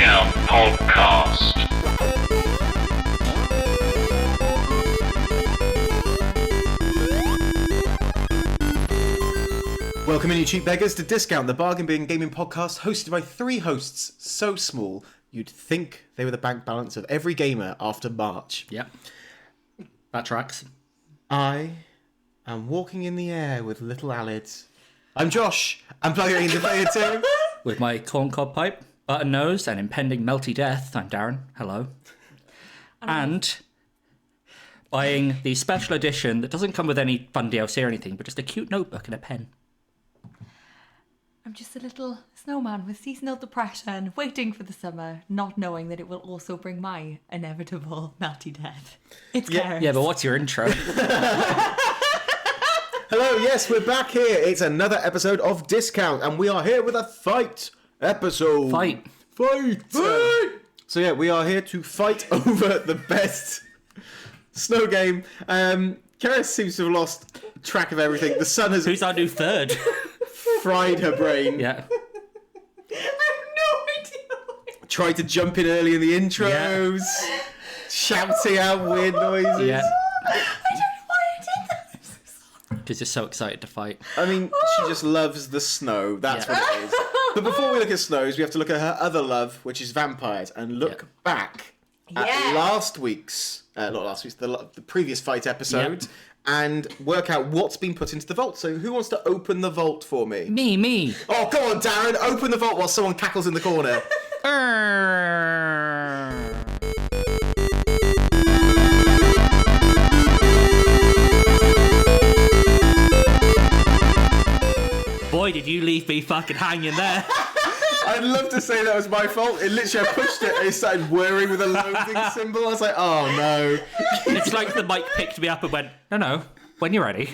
Discount Podcast. Welcome in, you cheap beggars, to Discount, the bargain bin gaming podcast hosted by three hosts so small you'd think they were the bank balance of every gamer after March. Yep. That tracks. I am walking in the air with little Alids. I'm Josh. I'm plugging into Player 2. With my corncob pipe, button nose, and impending melty death, I'm Darren. Hello. And buying the special edition that doesn't come with any fun DLC or anything, but just a cute notebook and a pen. I'm just a little snowman with seasonal depression, waiting for the summer, not knowing that it will also bring my inevitable melty death. It's chaos. Yeah, but what's your intro? Hello, yes, we're back here. It's another episode of Discount, and we are here with a fight episode. Fight. So yeah, we are here to fight over the best snow game. Karis seems to have lost track of everything. The sun has Who's our new third? fried her brain. Yeah. I have no idea. Tried to jump in early in the intros. Shouting out weird noises. Yeah. I don't know why I did that. I'm so sorry. Because you're so excited to fight. I mean, she just loves the snow. That's what it is. But before we look at snows, we have to look at her other love, which is vampires, and look back at the previous fight episode, and work out what's been put into the vault. So who wants to open the vault for me? Me. Oh, go on, Darren. Open the vault while someone cackles in the corner. Boy, did you leave me fucking hanging there. I'd love to say that was my fault. It literally, I pushed it and it started whirring with a loading symbol. I was like, oh no. It's like the mic picked me up and went, no, when you're ready.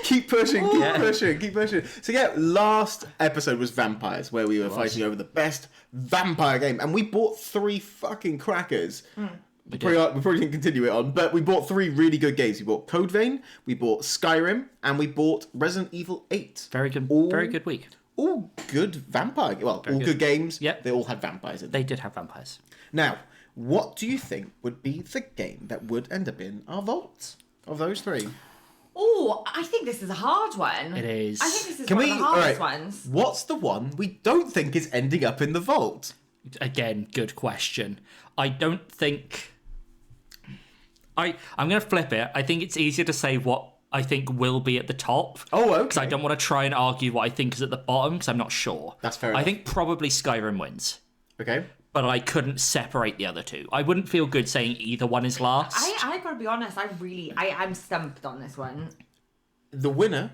Keep pushing. So yeah, last episode was vampires, where we were fighting over the best vampire game, and we bought 3 fucking crackers. We probably didn't continue it on, but we bought 3 really good games. We bought Code Vein, we bought Skyrim, and we bought Resident Evil 8. Very good. Very good week. All good vampire. Well, good games. Yep. They all had vampires in them. They did have vampires. Now, what do you think would be the game that would end up in our vault of those 3? Oh, I think this is a hard one. It is. I think this is one of the hardest ones. What's the one we don't think is ending up in the vault? Again, good question. I don't think... I'm going to flip it. I think it's easier to say what I think will be at the top. Oh, okay. Because I don't want to try and argue what I think is at the bottom, because I'm not sure. That's fair enough. I think probably Skyrim wins. Okay. But I couldn't separate the other two. I wouldn't feel good saying either one is last. I gotta be honest, I'm stumped on this one. The winner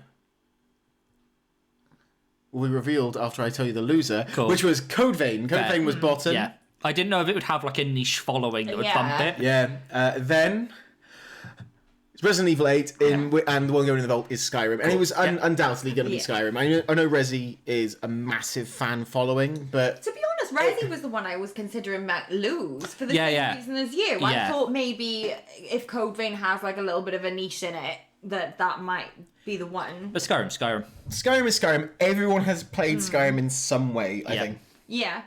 will be revealed after I tell you the loser, which was Code Vein. Code Vein was bottom. Yeah. I didn't know if it would have like a niche following that would bump it. Yeah. Then it's Resident Evil 8, and the one going in the vault is Skyrim. And it was undoubtedly going to be Skyrim. I know Resi is a massive fan following, but... To be honest, Resi was the one I was considering might lose for the same reason as you. Yeah. I thought maybe if Code Vein has like a little bit of a niche in it, that might be the one. But Skyrim. Skyrim is Skyrim. Everyone has played Skyrim in some way, I think. Yeah.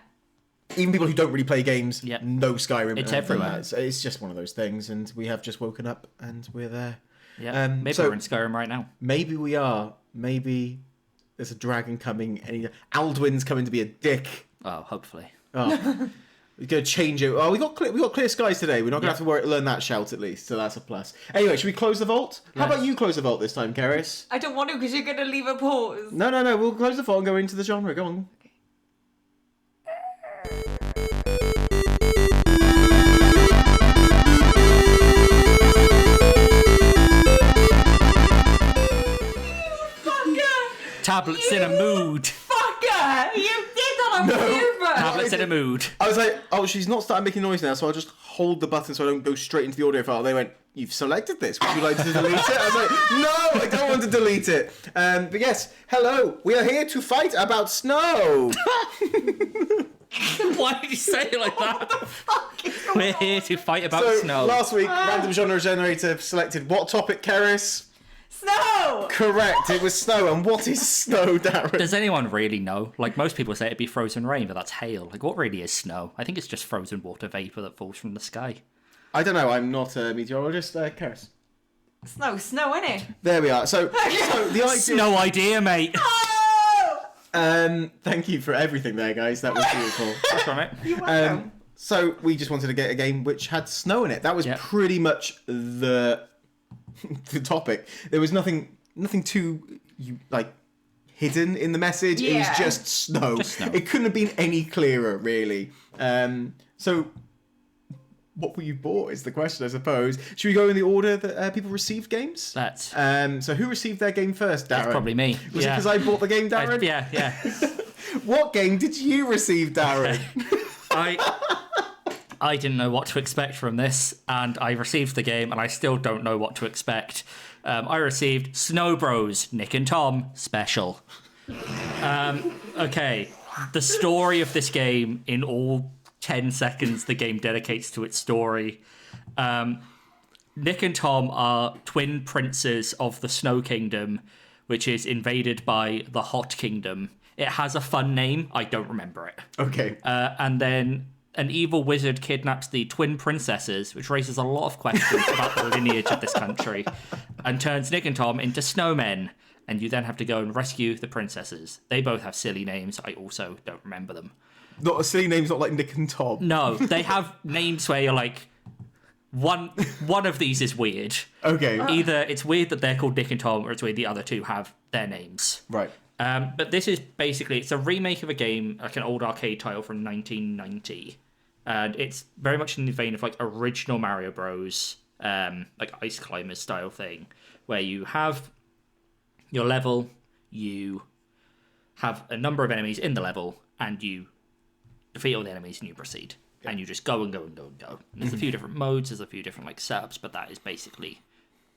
Even people who don't really play games know Skyrim. It's everywhere. It's just one of those things, and we have just woken up and we're there. Yeah. Maybe we're in Skyrim right now. Maybe we are. Maybe there's a dragon coming. Alduin's coming to be a dick. Oh, hopefully. Oh, we're gonna change it. Oh, we got clear skies today. We're not gonna have to learn that shout at least, so that's a plus. Anyway, should we close the vault? How about you close the vault this time, Karis? I don't want to because you're gonna leave a pause. No. We'll close the vault and go into the genre. Go on. Tablets in a mood. Fucker! You did that on purpose! Tablets in a mood. I was like, oh, she's not starting making noise now, so I'll just hold the button so I don't go straight into the audio file. They went, you've selected this. Would you like to delete it? I was like, no, I don't want to delete it. But yes, hello. We are here to fight about snow. Why did you say it like that? We're here to fight about snow. Last week, Random Genre Generator selected what topic, Karis? Snow! Correct, it was snow. And what is snow, Darren? Does anyone really know? Like, most people say it'd be frozen rain, but that's hail. Like, what really is snow? I think it's just frozen water vapour that falls from the sky. I don't know, I'm not a meteorologist. Karis. Snow, innit? There we are. So the idea... No idea, mate. Thank you for everything there, guys. That was beautiful. That's right. You're welcome. So we just wanted to get a game which had snow in it. That was pretty much the topic. There was nothing too hidden in the message. It was just snow. It couldn't have been any clearer, really. So what were you bought is the question, I suppose. Should we go in the order that people received games? Let's. So who received their game first, Darren? It's probably me. Was it because I bought the game, Darren? Yeah. What game did you receive, Darren? I didn't know what to expect from this, and I received the game, and I still don't know what to expect. I received Snow Bros, Nick and Tom Special. Okay, the story of this game, in all 10 seconds the game dedicates to its story. Nick and Tom are twin princes of the Snow Kingdom, which is invaded by the Hot Kingdom. It has a fun name, I don't remember it. Okay. And then an evil wizard kidnaps the twin princesses, which raises a lot of questions about the lineage of this country, and turns Nick and Tom into snowmen. And you then have to go and rescue the princesses. They both have silly names. I also don't remember them. Not a silly name's not like Nick and Tom. No, they have names where you're like, one of these is weird. Okay. Either it's weird that they're called Nick and Tom, or it's weird the other two have their names. Right. But this is basically, it's a remake of a game, like an old arcade title from 1990. And it's very much in the vein of like original Mario Bros, like Ice Climbers style thing, where you have your level, you have a number of enemies in the level, and you defeat all the enemies and you proceed. And you just go and go and go and go. And there's a few different modes, there's a few different like setups, but that is basically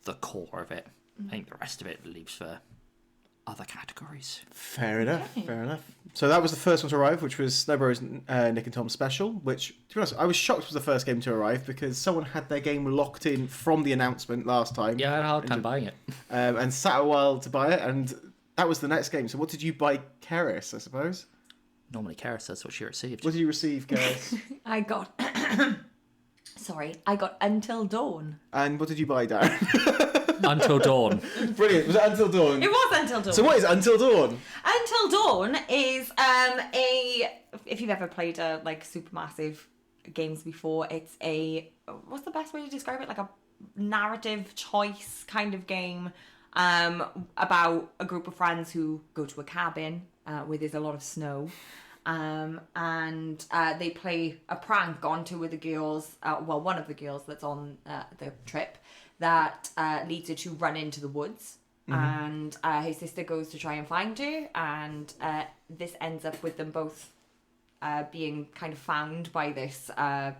the core of it. I think the rest of it leaves for other categories. Fair enough. So that was the first one to arrive, which was Snow Bros. Nick and Tom Special, which, to be honest, I was shocked was the first game to arrive because someone had their game locked in from the announcement last time. Yeah, I had a hard time buying it. And sat a while to buy it, and that was the next game. So what did you buy, Karis, I suppose? Normally Kara says what she received. What did you receive, Karis? I got Until Dawn. And what did you buy, Darren? Until Dawn. Brilliant. Was it Until Dawn? It was Until Dawn. So what is Until Dawn? Until Dawn is if you've ever played like supermassive games before, it's what's the best way to describe it? Like a narrative choice kind of game about a group of friends who go to a cabin where there's a lot of snow. And they play a prank on two of the girls, one of the girls that's on the trip, that leads her to run into the woods. And her sister goes to try and find her, and this ends up with them both being kind of found by this person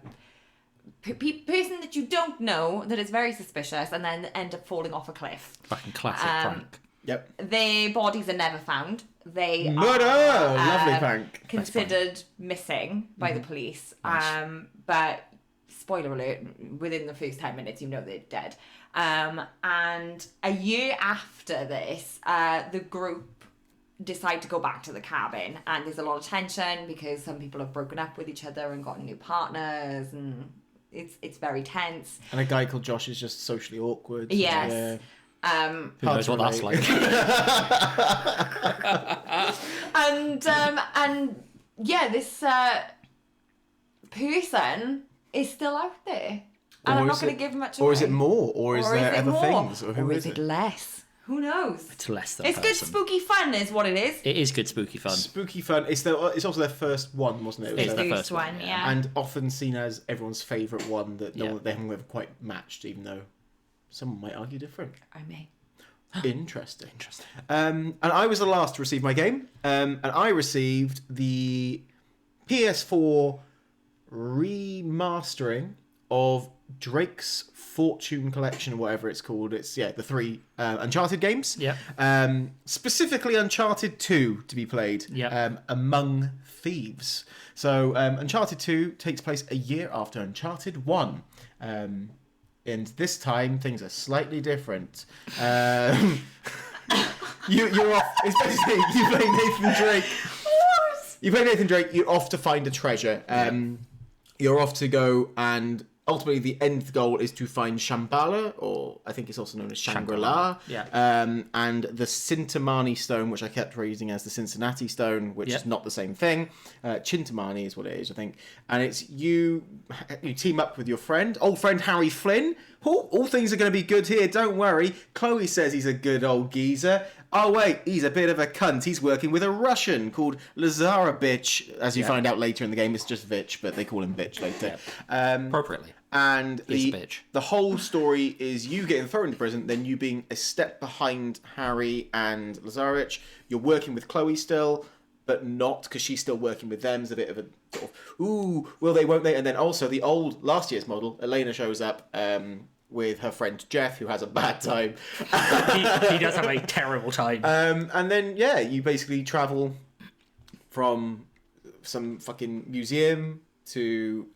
that you don't know, that is very suspicious, and then end up falling off a cliff. Fucking classic prank. Yep. Their bodies are never found. They Murder! are Lovely prank. considered missing by the police. But spoiler alert, within the first 10 minutes you know they're dead. And a year after this, the group decide to go back to the cabin, and there's a lot of tension because some people have broken up with each other and gotten new partners, and it's very tense. And a guy called Josh is just socially awkward. Yes. Yeah. Who knows what that's like? And yeah, this person is still out there, and I'm not going to give much away. Or is it more? Or is there other more? things? Or who is it less? Who knows? It's less than It's good spooky fun is what it is. It is good spooky fun. Spooky fun. It's also their first one, wasn't it? It's their the first one, yeah. And often seen as everyone's favourite one that Yeah. they haven't ever quite matched, even though someone might argue different. I may. Interesting. And I was the last to receive my game. And I received the PS4 remastering of Drake's Fortune Collection, or whatever it's called. It's the 3 Uncharted games. Yeah. Specifically Uncharted 2 to be played. Yeah. Among Thieves. So Uncharted 2 takes place a year after Uncharted 1. And this time, things are slightly different. You're off. It's basically you play Nathan Drake. What? You play Nathan Drake. You're off to find a treasure. You're off to go, and ultimately the end goal is to find Shambhala, or I think it's also known as Shangri-La. Yeah. And the Chintamani stone, which I kept reading as the Cincinnati stone, which is not the same thing. Chintamani is what it is, I think. And it's you team up with your old friend Harry Flynn. All things are going to be good here, don't worry. Chloe says he's a good old geezer. Oh wait, he's a bit of a cunt. He's working with a Russian called Lazarovich. As you find out later in the game, it's just Vich, but they call him Vich later. Appropriately. And He's a bitch. the whole story is you getting thrown into prison, then you being a step behind Harry and Lazarovich. You're working with Chloe still, but not because she's still working with them. It's a bit of a sort of, ooh, will they, won't they? And then also the old last year's model, Elena, shows up with her friend Jeff, who has a bad time. he does have a terrible time. And then, you basically travel from some fucking museum to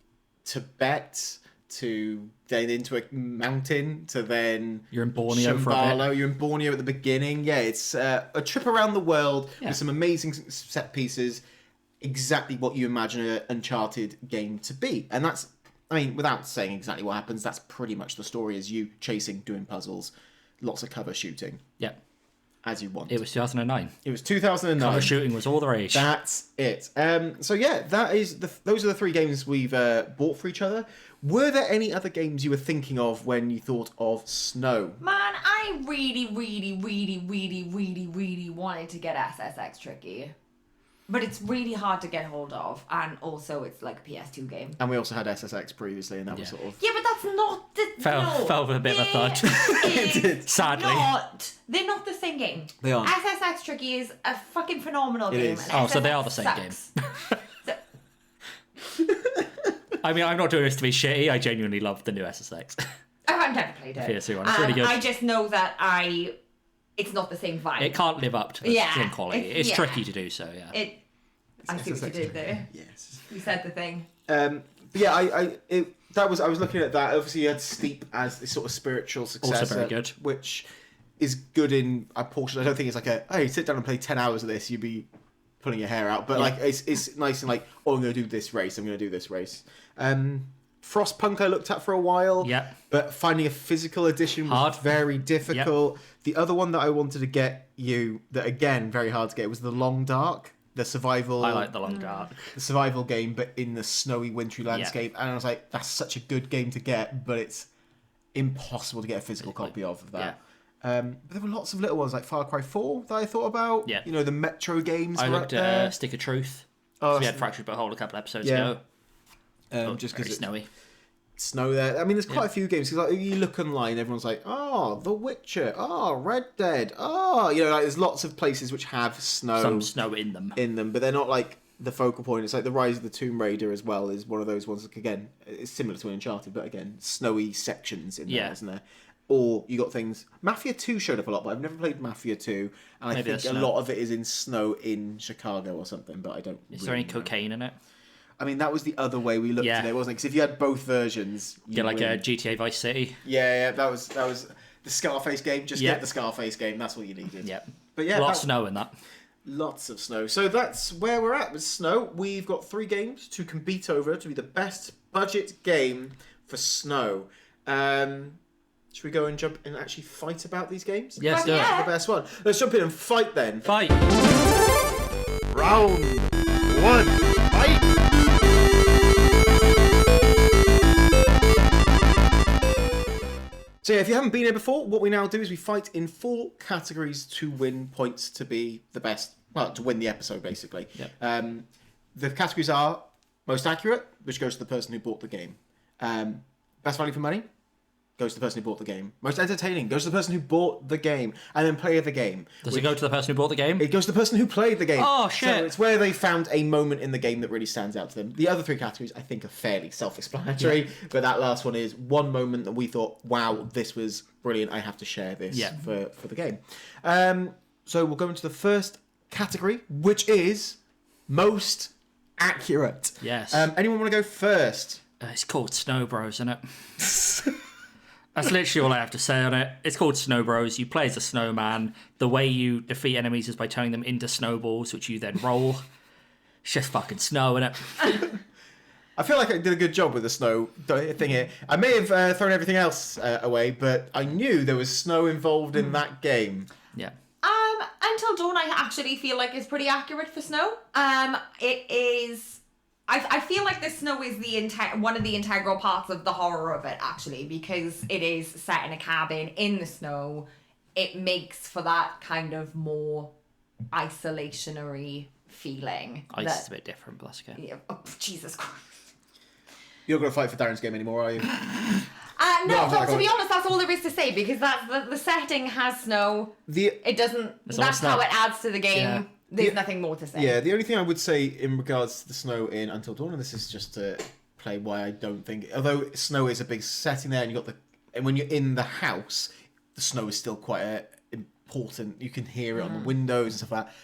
Tibet to then into a mountain to then You're in Borneo for a bit. Shambhala. You're in Borneo at the beginning. Yeah, it's a trip around the world with some amazing set pieces. Exactly what you imagine an Uncharted game to be. And that's, I mean, without saying exactly what happens, that's pretty much the story, is you chasing, doing puzzles, lots of cover shooting. Yeah. As you want. It was 2009. It was 2009. Cover shooting was all the rage. That's it. So yeah, those are the three games we've bought for each other. Were there any other games you were thinking of when you thought of Snow? Man, I really wanted to get SSX Tricky. But it's really hard to get hold of, and also it's like a PS2 game. And we also had SSX previously, and that was sort of... Yeah, but that's not the... Fell with a bit of a thud. It did. Sadly. They're not the same game. They aren't. SSX Tricky is a fucking phenomenal game. is. and Oh, so they SSX are the same sucks. game. I mean, I'm not doing this to be shitty. I genuinely love the new SSX. I've never played it. PS2 one. It's really good. I just know that it's not the same vibe. It can't live up to the same quality. It's yeah. tricky to do so, yeah. I see what you did there. Yes. You said the thing. But yeah, I was looking at that. Obviously, you had Steep as this sort of spiritual successor. Also very good. Which is good in a portion. I don't think it's like hey, sit down and play 10 hours of this, you'd be pulling your hair out. But like, it's nice and like, oh, I'm going to do this race. I'm going to do this race. Frostpunk I looked at for a while. Yeah. But finding a physical edition was very difficult. Yep. The other one that I wanted to get you, that again, very hard to get, was The Long Dark. The survival... I like The Long Dark. The survival game, but in the snowy, wintry landscape. Yeah. And I was like, that's such a good game to get, but it's impossible to get a physical copy of that. Yeah. But there were lots of little ones, like Far Cry 4 that I thought about. Yeah. You know, the Metro games I were looked up there. at Stick of Truth. Oh, we had Fractured But Whole a couple episodes yeah. ago. Just very because snowy. Snow there. I mean, there's quite a few games. Because like, you look online, everyone's like, oh, The Witcher. Oh, Red Dead. Oh, you know, like there's lots of places which have snow. Some snow in them. But they're not like the focal point. It's like the Rise of the Tomb Raider as well is one of those ones. Like, again, it's similar to Uncharted, but again, snowy sections in there, isn't there? Or you got things. Mafia 2 showed up a lot, but I've never played Mafia 2, and I think a lot of it is in snow in Chicago or something. But I don't. Is there any cocaine in it? I mean, that was the other way we looked at it, wasn't it? Because if you had both versions, you get like a GTA Vice City. Yeah, that was the Scarface game. Just get the Scarface game. That's what you needed. Yeah, but yeah, lots of snow in that. Lots of snow. So that's where we're at with Snow. We've got 3 games to compete over to be the best budget game for Snow. Should we go and jump and actually fight about these games? Yes, do it. The best one. Let's jump in and fight then. Fight. Round 1. Fight. So yeah, if you haven't been here before, what we now do is we fight in 4 categories to win points to be the best, well, to win the episode, basically. Yep. The categories are most accurate, which goes to the person who bought the game. Best value for money goes to the person who bought the game. Most entertaining goes to the person who bought the game. And then play of the game. Does it go to the person who bought the game? It goes to the person who played the game. Oh, shit. So it's where they found a moment in the game that really stands out to them. The other 3 categories, I think, are fairly self-explanatory. But that last one is one moment that we thought, wow, this was brilliant. I have to share this for the game. So we'll go into the first category, which is most accurate. Yes. Anyone want to go first? It's called Snow Bros, isn't it? That's literally all I have to say on it. It's called Snow Bros. You play as a snowman. The way you defeat enemies is by turning them into snowballs, which you then roll. It's just fucking snow, innit? I feel like I did a good job with the snow thing here. I may have thrown everything else away, but I knew there was snow involved in that game. Yeah. Until Dawn, I actually feel like is pretty accurate for snow. It is. I feel like the snow is one of the integral parts of the horror of it, actually, because it is set in a cabin in the snow. It makes for that kind of more isolationary feeling. Ice is a bit different, but that's okay. Yeah, oh, Jesus Christ. You're not going to fight for Darren's game anymore, are you? No, but to be honest, that's all there is to say, because that's the setting has snow. It doesn't. That's how it adds to the game. Yeah. There's nothing more to say. Yeah, the only thing I would say in regards to the snow in Until Dawn, and this is just to play why I don't think, although snow is a big setting there, and and when you're in the house, the snow is still quite important. You can hear it on the windows and stuff like that.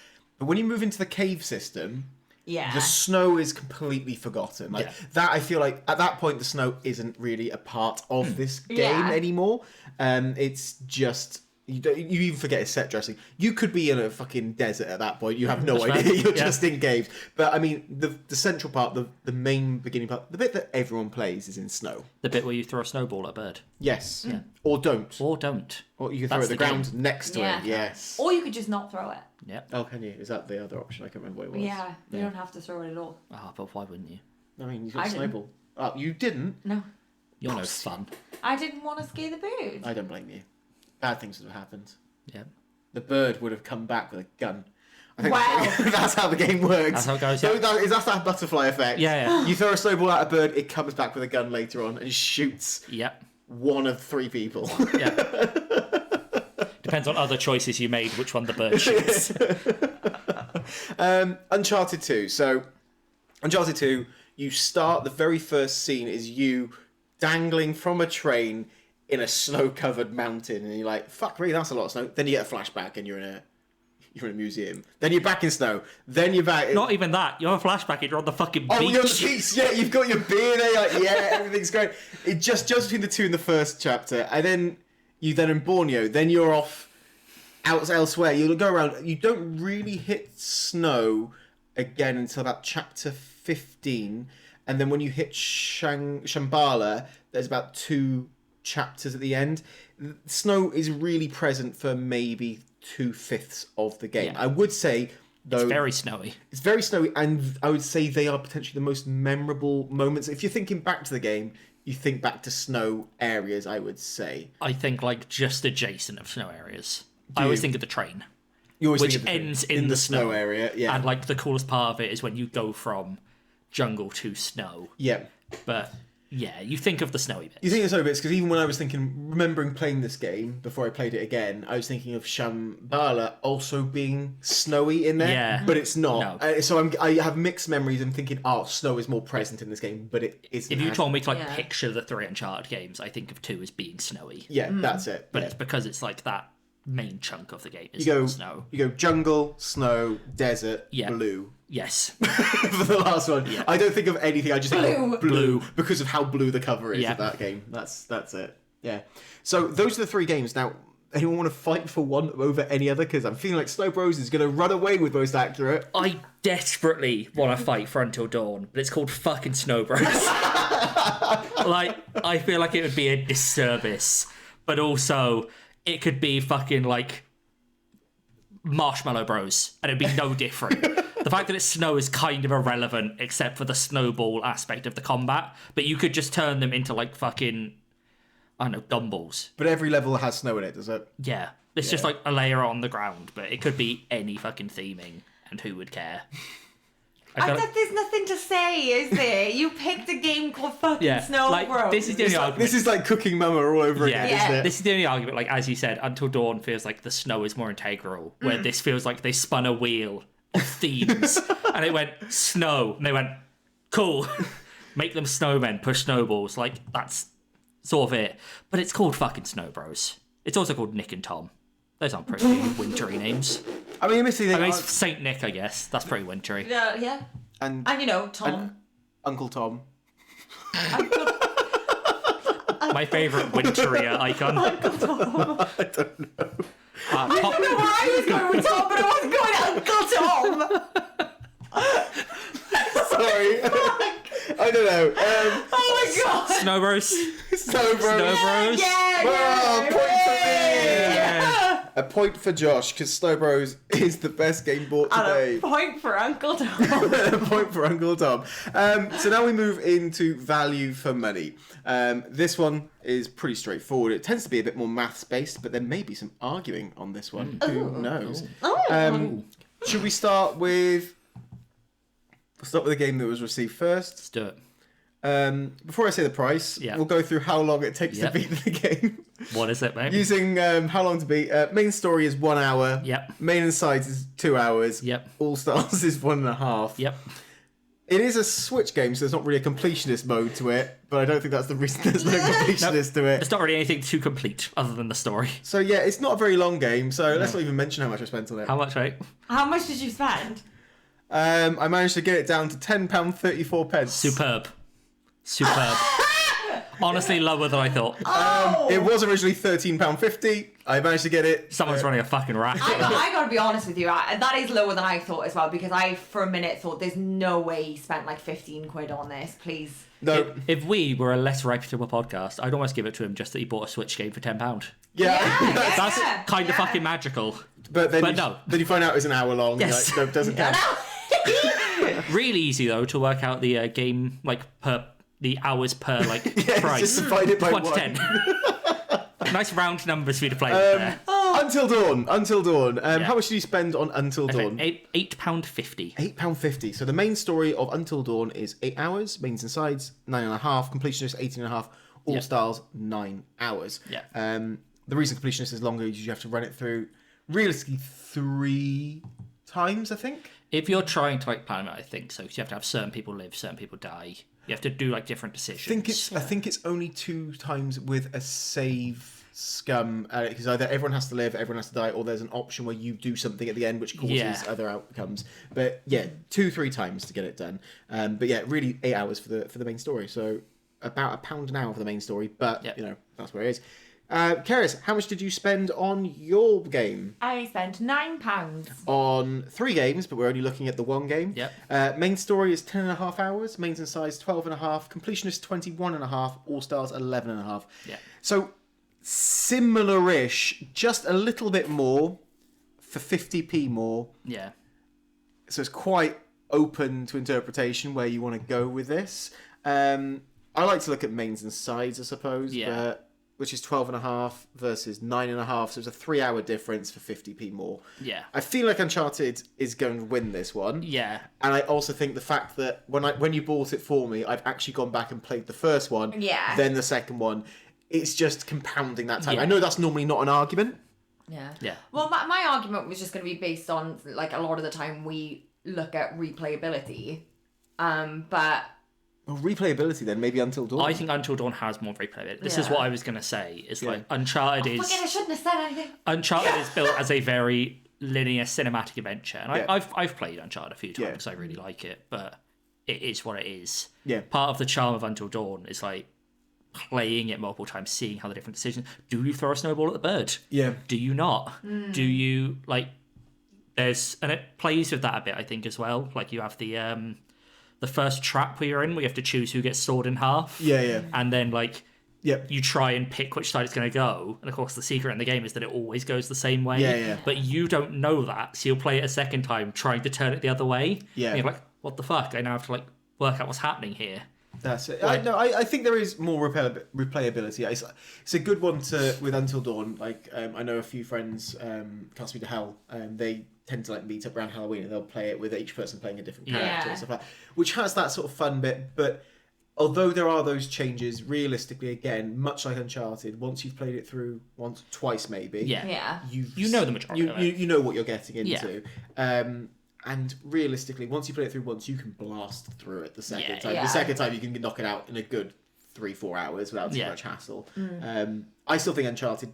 But when you move into the cave system, the snow is completely forgotten. That, I feel like at that point the snow isn't really a part of this game anymore. It's just. You even forget his set dressing. You could be in a fucking desert at that point. You have no idea. You're just in caves. But I mean, the central part, the main beginning part, the bit that everyone plays is in snow. The bit where you throw a snowball at a bird. Yes. Yeah. Or don't. Or don't. Or you can throw it at the ground next to it. Yes. Or you could just not throw it. Yeah. Oh, can you? Is that the other option? I can't remember what it was. Yeah. You don't have to throw it at all. Oh, but why wouldn't you? I mean, you got a snowball. Oh, you didn't? No. You're no fun. I didn't want to scare the bird. I don't blame you. Bad things would have happened. Yeah. The bird would have come back with a gun. I think Wow. that's how the game works. That's how it goes, So yeah. that's that butterfly effect. Yeah. You throw a snowball at a bird, it comes back with a gun later on and shoots Yep. one of 3 people. Yeah. Depends on other choices you made, which one the bird shoots. Uncharted 2. So, Uncharted 2, you start, the very first scene is you dangling from a train in a snow-covered mountain, and you're like, fuck me, that's a lot of snow. Then you get a flashback and you're in a museum. Then you're back in snow. Then you're back. Not even that. You're a flashback and you're on the fucking beach. Oh, you're on the beach. Yeah, you've got your beer there. You're like, yeah, everything's great. It just between the two in the first chapter, and then in Borneo. Then you're off out elsewhere. You'll go around. You don't really hit snow again until about chapter 15, and then when you hit Shambhala, there's about 2 chapters at the end. Snow is really present for maybe 2/5 of the game. Yeah. I would say, though, It's very snowy. It's very snowy, and I would say they are potentially the most memorable moments. If you're thinking back to the game, you think back to snow areas, I would say. I think like just adjacent of snow areas. I always think of the train, You always which think of the ends train. in the snow area, yeah. And like the coolest part of it is when you go from jungle to snow. Yeah. But yeah, you think of the snowy bits. You think of snow bits, because even when I was remembering playing this game, before I played it again, I was thinking of Shambhala also being snowy in there, Yeah. but it's not. No. So I have mixed memories. I'm thinking, snow is more present in this game, but it isn't. If you told me to like picture the 3 Uncharted games, I think of 2 as being snowy. Yeah, that's it. But yeah. it's because it's like that main chunk of the game is snow. You go jungle, snow, desert, Yeah. blue. Yes. For the last one. Yeah. I don't think of anything, I just think of blue because of how blue the cover is of that game. That's it. Yeah. So those are the 3 games. Now, anyone want to fight for one over any other? Because I'm feeling like Snow Bros is going to run away with most accurate. I desperately want to fight for Until Dawn, but it's called fucking Snow Bros. Like, I feel like it would be a disservice, but also it could be fucking like Marshmallow Bros, and it'd be no different. The fact that it's snow is kind of irrelevant, except for the snowball aspect of the combat, but you could just turn them into like fucking, I don't know, gumballs. But every level has snow in it, does it? Yeah. It's just like a layer on the ground, but it could be any fucking theming, and who would care? There's nothing to say, is there? You picked a game called fucking Snow Bros. This is the only argument. This is like Cooking Mama all over again, isn't it? This is the only argument. Like, as you said, Until Dawn feels like the snow is more integral, where this feels like they spun a wheel of themes, and it went snow, and they went, cool, make them snowmen, push snowballs. Like, that's sort of it. But it's called fucking Snow Bros. It's also called Nick and Tom. Those aren't pretty wintry names. I mean, it's Saint Nick, I guess. That's pretty wintry. Yeah. And you know, Tom. Uncle Tom. My favourite winterier icon. I don't know. I don't know where I was going with Tom, but I wasn't going Uncle Tom. Sorry. I don't know. Oh my god. Snow Bros. Snow Bros. Yeah. Oh, point for me. Yeah. A point for Josh, because Snow Bros is the best game bought today. And a point for Uncle Tom. A point for Uncle Tom. So now we move into value for money. This one is pretty straightforward. It tends to be a bit more maths based, but there may be some arguing on this one. Who knows? Should we start with? We'll start with the game that was received first. Let's do it. Before I say the price, Yeah. we'll go through how long it takes to beat the game. What is it, mate? Using how long to beat. Main story is 1 hour. Yep. Main and sides is 2 hours. Yep. All Stars is 1.5. Yep. It is a Switch game, so there's not really a completionist mode to it, but I don't think that's the reason there's no completionist to it. It's not really anything too complete other than the story. So yeah, it's not a very long game, so let's not even mention how much I spent on it. How much, mate? How much did you spend? I managed to get it down to £10.34. Superb. Honestly, lower than I thought. It was originally £13.50. I managed to get it. Someone's running a fucking racket. I gotta be honest with you, that is lower than I thought as well, because I for a minute thought there's no way he spent like 15 quid on this, please. No. If we were a less reputable podcast, I'd almost give it to him just that he bought a Switch game for £10. Yeah. That's kind of fucking magical. But then no. Then you find out it's an hour long. Yes. Like, no, it doesn't count. Really easy though to work out the game the hours per Yeah, price. just divide it by 1 to 1. 10. Nice round numbers for you to play with there. Until Dawn. How much did you spend on Until Dawn? £8.50. £8.50. So the main story of Until Dawn is 8 hours, mains and sides 9.5, completionist 18.5, All Stars 9 hours. Yeah. The reason completionist is longer is you have to run it through realistically 3 times, I think. If you're trying to plan it, I think so. 'Cause you have to have certain people live, certain people die. You have to do different decisions. I think it's only 2 times with a save scum, because either everyone has to live, everyone has to die, or there's an option where you do something at the end which causes other outcomes. But yeah, 2-3 times to get it done. But yeah, really 8 hours for the main story. So about £1 an hour for the main story. But that's where it is. Keris, how much did you spend on your game? I spent £9. On 3 games, but we're only looking at the 1 game. Yep. Main story is 10.5 hours, mains and sides 12.5, completionist 21.5, All Stars 11.5. Yeah. So similar-ish, just a little bit more for 50p more. Yeah. So it's quite open to interpretation where you want to go with this. I like to look at mains and sides, I suppose. Yeah. Which is 12.5 versus 9.5, so it's a 3-hour difference for 50p more. Yeah. I feel like Uncharted is going to win this one. Yeah. And I also think the fact that when you bought it for me, I've actually gone back and played the first one, then the second one. It's just compounding that time. Yeah. I know that's normally not an argument. Yeah. Yeah. Well, my argument was just going to be based on a lot of the time we look at replayability, but. Well, replayability then, maybe Until Dawn. I think Until Dawn has more replayability. This is what I was going to say. It's Uncharted is... Fucking, I shouldn't have said anything. Uncharted is built as a very linear cinematic adventure. And Yeah. I've played Uncharted a few times because I really like it, but it is what it is. Yeah. Part of the charm of Until Dawn is playing it multiple times, seeing how the different decisions... Do you throw a snowball at the bird? Yeah. Do you not? Do you, there's... And it plays with that a bit, I think, as well. You have the first trap where you're in, where you have to choose who gets sawed in half. Yeah. And then, Yep. you try and pick which side it's going to go. And, of course, the secret in the game is that it always goes the same way. Yeah. But you don't know that, so you'll play it a second time trying to turn it the other way. Yeah. And you're like, what the fuck? I now have to, work out what's happening here. That's it. I think there is more replayability. It's a good one with Until Dawn. I know a few friends, Cast Me to Hell, they tend to meet up around Halloween and they'll play it with each person playing a different character and stuff like that, which has that sort of fun bit. But although there are those changes, realistically, again, much like Uncharted, once you've played it through twice maybe, you know the majority of it. You know what you're getting into. And realistically, once you play it through once, you can blast through it the second time. The second time, you can knock it out in a good 3-4 hours without too much hassle. I still think Uncharted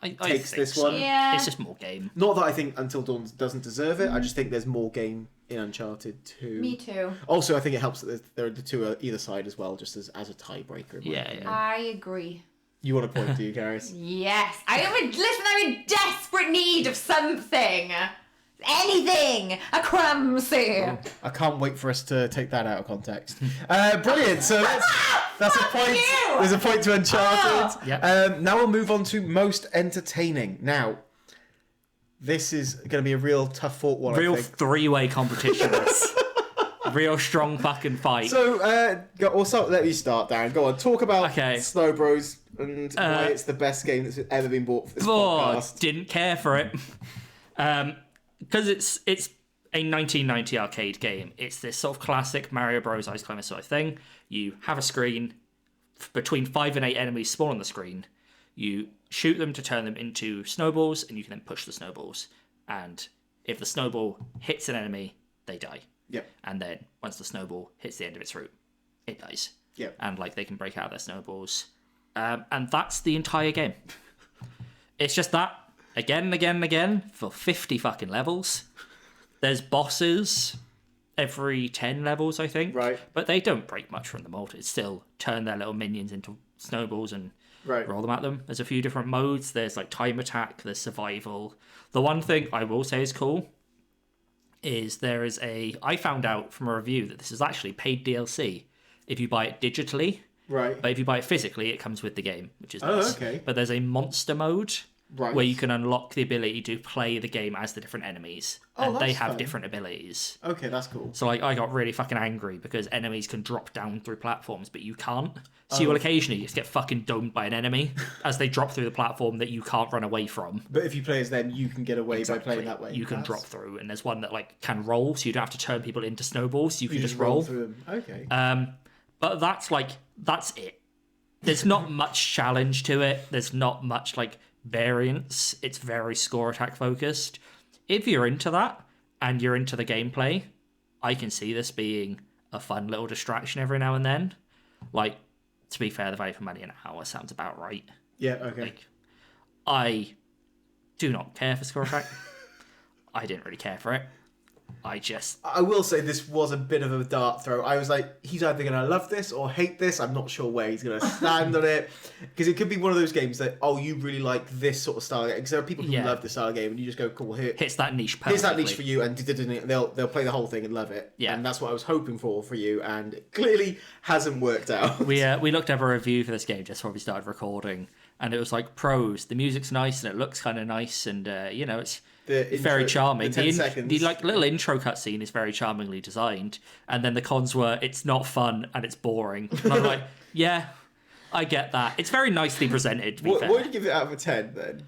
I takes think this so. one. Yeah. It's just more game. Not that I think Until Dawn doesn't deserve it. I just think there's more game in Uncharted 2. Me too. Also, I think it helps that there are the two either side as well, just as a tiebreaker. in my Yeah, opinion. yeah. I agree. You want a point, do you, Karis? Yes. I'm in desperate need of something. Anything. A crumsy. I can't wait for us to take that out of context. Brilliant. So that's a point. you! There's a point to Uncharted. Yep. Now we'll move on to most entertaining. Now, this is going to be a real tough fought one. Real I think. three-way competition. This. Real strong fucking fight. So, let me start, Darren. Go on. Talk about Okay. Snow Bros and why it's the best game that's ever been bought for this podcast. Didn't care for it. Because it's a 1990 arcade game. It's this sort of classic Mario Bros. Ice Climber sort of thing. You have a screen, between 5 and 8 enemies spawn on the screen. You shoot them to turn them into snowballs, and you can then push the snowballs. And if the snowball hits an enemy, they die. Yep. And then once the snowball hits the end of its route, it dies. Yep. And they can break out their snowballs. And that's the entire game. It's just that again and again and again for 50 fucking levels. There's bosses every 10 levels, I think. Right. But they don't break much from the mold. It's still turn their little minions into snowballs and roll them at them. There's a few different modes. There's time attack, there's survival. The one thing I will say is cool is I found out from a review that this is actually paid DLC if you buy it digitally. Right. But if you buy it physically, it comes with the game, which is nice. Okay. But there's a monster mode Right. where you can unlock the ability to play the game as the different enemies. And they that's have fun. different abilities. Okay, that's cool. So I got really fucking angry because enemies can drop down through platforms, but you can't. So you will occasionally just get fucking domed by an enemy as they drop through the platform that you can't run away from. But if you play as them, you can get away by playing that way. You can drop through, and there's one that can roll, so you don't have to turn people into snowballs. You can You just roll. through them. Okay. But that's it. There's not much challenge to it. There's not much variance. It's very score attack focused. If you're into that and you're into the gameplay, I can see this being a fun little distraction every now and then. To be fair, the value for money an hour sounds about right. Yeah, okay. I do not care for score attack. I didn't really care for it. I will say this was a bit of a dart throw. I was like, he's either going to love this or hate this. I'm not sure where he's going to stand on it. Because it could be one of those games that, you really like this sort of style of game. Because there are people who love this style of game and you just go, cool, here. Hits that niche perfectly. Here's that niche for you and they'll play the whole thing and love it. Yeah. And that's what I was hoping for you and it clearly hasn't worked out. We looked at a review for this game just before we started recording. And it was pros. The music's nice and it looks kind of nice and, it's... very charming. The 10 seconds. The little intro cutscene is very charmingly designed, and then the cons were it's not fun and it's boring. And I'm like, yeah, I get that. It's very nicely presented. To be fair. What would you give it out of a 10 then?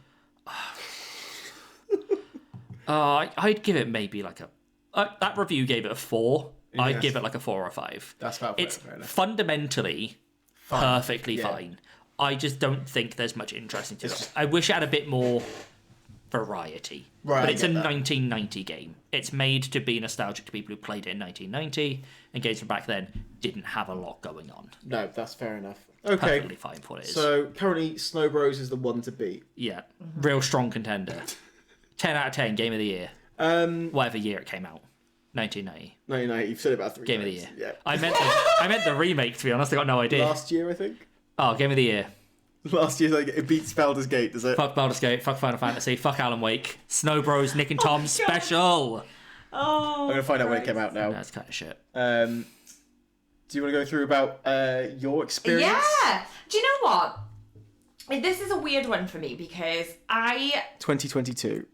I'd give it maybe that review gave it a 4. I'd Yes. give it a 4 or 5. That's about It's fair enough. fundamentally perfectly yeah. fine. I just don't think there's much interesting to it. I wish it had a bit more variety. Right, but I it's get a that. 1990 game. It's made to be nostalgic to people who played it in 1990, and games from back then didn't have a lot going on. No, that's fair enough. Okay. Perfectly fine for what it is. So currently, Snow Bros is the one to beat. Yeah, real strong contender. 10 out of 10, game of the year. Whatever year it came out. 1990. 1990, you've said it about 3 Game of times. the year. Yeah. I meant the remake, to be honest. I got no idea. Last year, I think. Oh, game of the year. Last year, it beats Baldur's Gate, does it? Fuck Baldur's Gate, fuck Final Fantasy, fuck Alan Wake. Snow Bros, Nick and Tom special. I'm going to find out when it came out now. That's kind of shit. Do you want to go through about your experience? Yeah. Do you know what? This is a weird one for me because 2022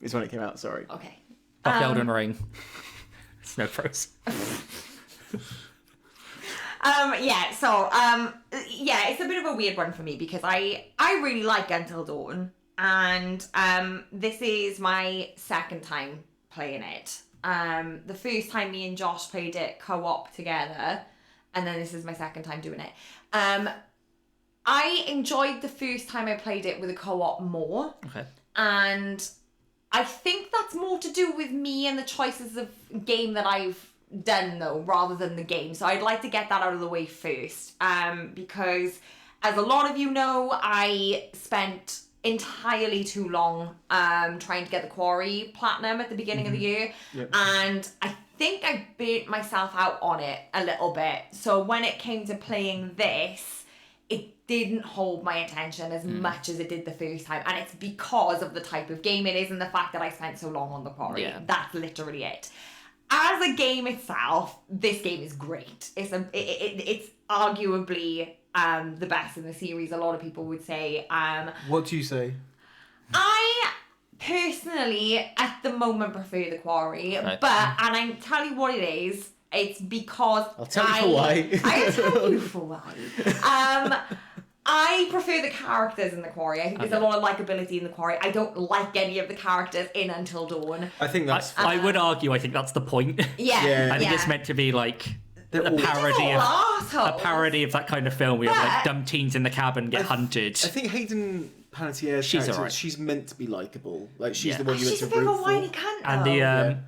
is when it came out, sorry. Okay. Fuck Elden Ring. Snow Bros. It's a bit of a weird one for me because I really like Until Dawn and this is my second time playing it. The first time me and Josh played it co-op together and then this is my second time doing it. I enjoyed the first time I played it with a co-op more. Okay. And I think that's more to do with me and the choices of game that I've done though, rather than the game. So I'd like to get that out of the way first. Because as a lot of you know, I spent entirely too long trying to get the Quarry Platinum at the beginning of the year. Yep. And I think I burnt myself out on it a little bit. So when it came to playing this, it didn't hold my attention as much as it did the first time. And it's because of the type of game it is and the fact that I spent so long on the Quarry. Yeah. That's literally it. As a game itself, this game is great. It's arguably the best in the series, a lot of people would say. What do you say? I personally, at the moment, prefer the Quarry, Okay. but, and I tell you what it is, it's because I'll tell you for why. I'll tell you for why. I prefer the characters in the Quarry. I think there's a lot of likability in the Quarry. I don't like any of the characters in Until Dawn. I think that's... I would argue, I think that's the point. Yeah, I think it's meant to be like a all- parody They're all of assholes. a parody of that kind of film where you have like But- dumb teens in the cabin get hunted. I think Hayden Panettiere's She's character, alright. she's meant to be likeable. Like, she's Yeah. the one you meant She's to a bit of a root whiny for. cunt, And though.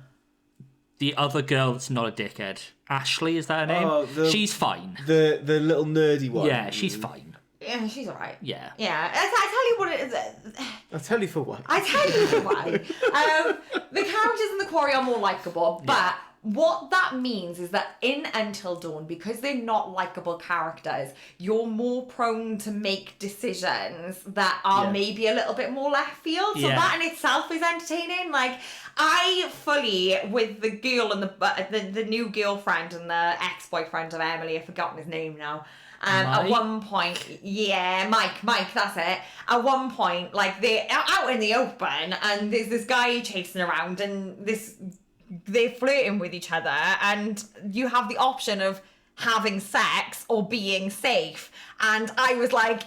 the other girl that's not a dickhead, Ashley, is that her name? Oh, She's fine. The little nerdy one. Yeah, she's fine. Yeah, she's alright. Yeah. Yeah, I tell you what it is. I'll tell you for why. I tell you why. The characters in the Quarry are more likable, but what that means is that in Until Dawn, because they're not likable characters, you're more prone to make decisions that are Yeah. maybe a little bit more left field. So Yeah. that in itself is entertaining. Like, I fully, with the girl and the new girlfriend and the ex-boyfriend of Emily, I've forgotten his name now. At Mike? one point, yeah, Mike, that's it. At one point, like, they're out in the open and there's this guy chasing around and they're flirting with each other and you have the option of having sex or being safe. And I was like,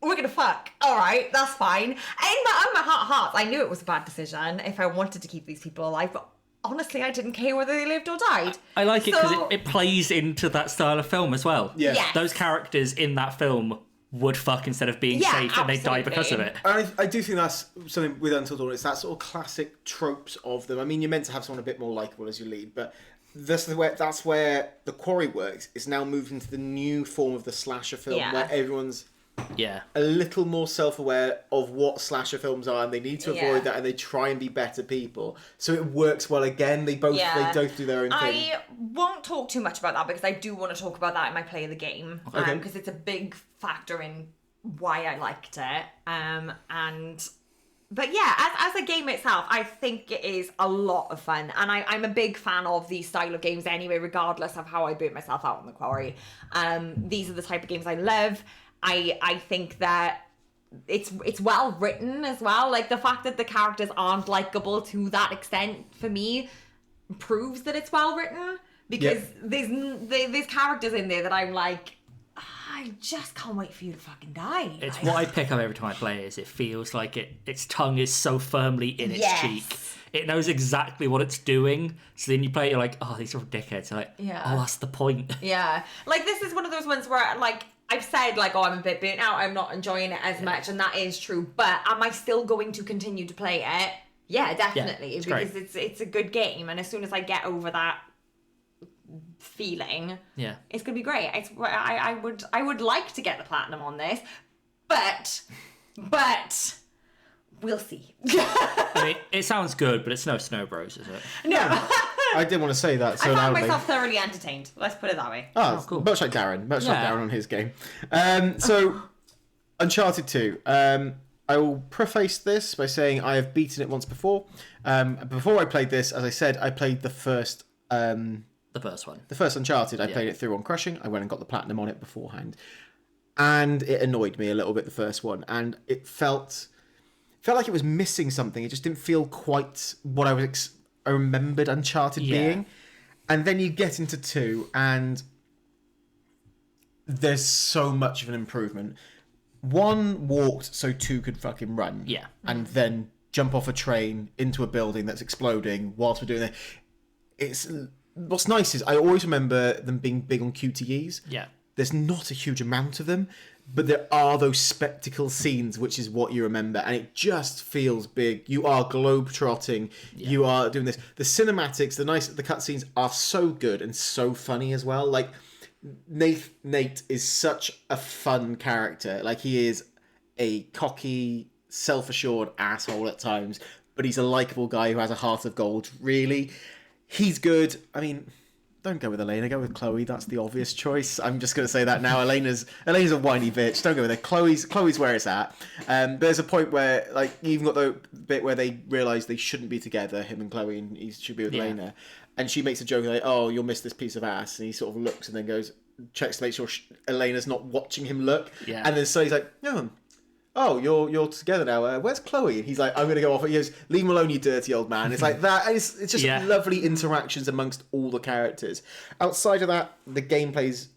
we're gonna fuck. All right, that's fine. In my heart of hearts, I knew it was a bad decision if I wanted to keep these people alive, but honestly, I didn't care whether they lived or died. I like it because So- it plays into that style of film as well. Yeah. Yes. Those characters in that film would fuck instead of being Yeah, safe and they die because of absolutely. it. I do think that's something with Until Dawn. It's that sort of classic tropes of them. I mean, you're meant to have someone a bit more likable as you lead, but that's where the Quarry works. It's now moved into the new form of the slasher film, Yeah. where everyone's Yeah. a little more self-aware of what slasher films are, and they need to avoid Yeah. that, and they try and be better people. So it works well again. They both do their own thing. I won't talk too much about that because I do want to talk about that in my play of the game. Okay. Because it's a big factor in why I liked it. But yeah, as a game itself, I think it is a lot of fun. And I'm a big fan of these style of games anyway, regardless of how I burnt myself out on the Quarry. These are the type of games I love. I think that it's well written as well. Like, the fact that the characters aren't likable to that extent, for me, proves that it's well written. Because there's characters in there that I'm like, I just can't wait for you to fucking die. It's guys." what I pick up every time I play is it feels like its tongue is so firmly in its Yes. cheek. It knows exactly what it's doing. So then you play it, you're like, oh, these are all dickheads. You're like, Yeah. oh, that's the point. Yeah. Like, this is one of those ones where, like, I've said, like, oh, I'm a bit burnt out, I'm not enjoying it as much, and that is true. But am I still going to continue to play it? Yeah, definitely. it's because great. it's a good game, and as soon as I get over that feeling, Yeah. it's gonna be great. I would like to get the platinum on this, but we'll see. I mean, it sounds good, but it's no Snow Bros, is it? No. I did want to say that so I found loudly. myself thoroughly entertained. Let's put it that way. Oh, cool. much like Darren. Much like Yeah. Darren on his game. So, Uncharted 2. I will preface this by saying I have beaten it once before. Before I played this, as I said, I played the first The first one. Uncharted. I played it through on Crushing. I went and got the platinum on it beforehand. And it annoyed me a little bit, the first one. And it felt like it was missing something. It just didn't feel quite what I remembered Uncharted being. And then you get into 2 and there's so much of an improvement. 1 walked so 2 could fucking run. Yeah. And then jump off a train into a building that's exploding whilst we're doing it. What's nice is I always remember them being big on QTEs. Yeah. There's not a huge amount of them, but there are those spectacle scenes, which is what you remember, and it just feels big. You are globe-trotting. You are doing this. The cinematics, the cutscenes are so good and so funny as well. Like, Nate is such a fun character. Like, he is a cocky, self-assured asshole at times, but he's a likable guy who has a heart of gold. Really, he's good. I mean, don't go with Elena. Go with Chloe. That's the obvious choice. I'm just going to say that now. Elena's a whiny bitch. Don't go with her. Chloe's where it's at. There's a point where, like, you even got the bit where they realise they shouldn't be together, him and Chloe, and he should be with Elena. And she makes a joke like, "Oh, you'll miss this piece of ass," and he sort of looks and then goes, checks to make sure Elena's not watching him look. Yeah. And then so he's like, "Oh, you're together now. Where's Chloe?" And he's like, "I'm going to go off." He goes, "Leave him alone, you dirty old man." It's like that. And it's just lovely interactions amongst all the characters. Outside of that, the gameplay's...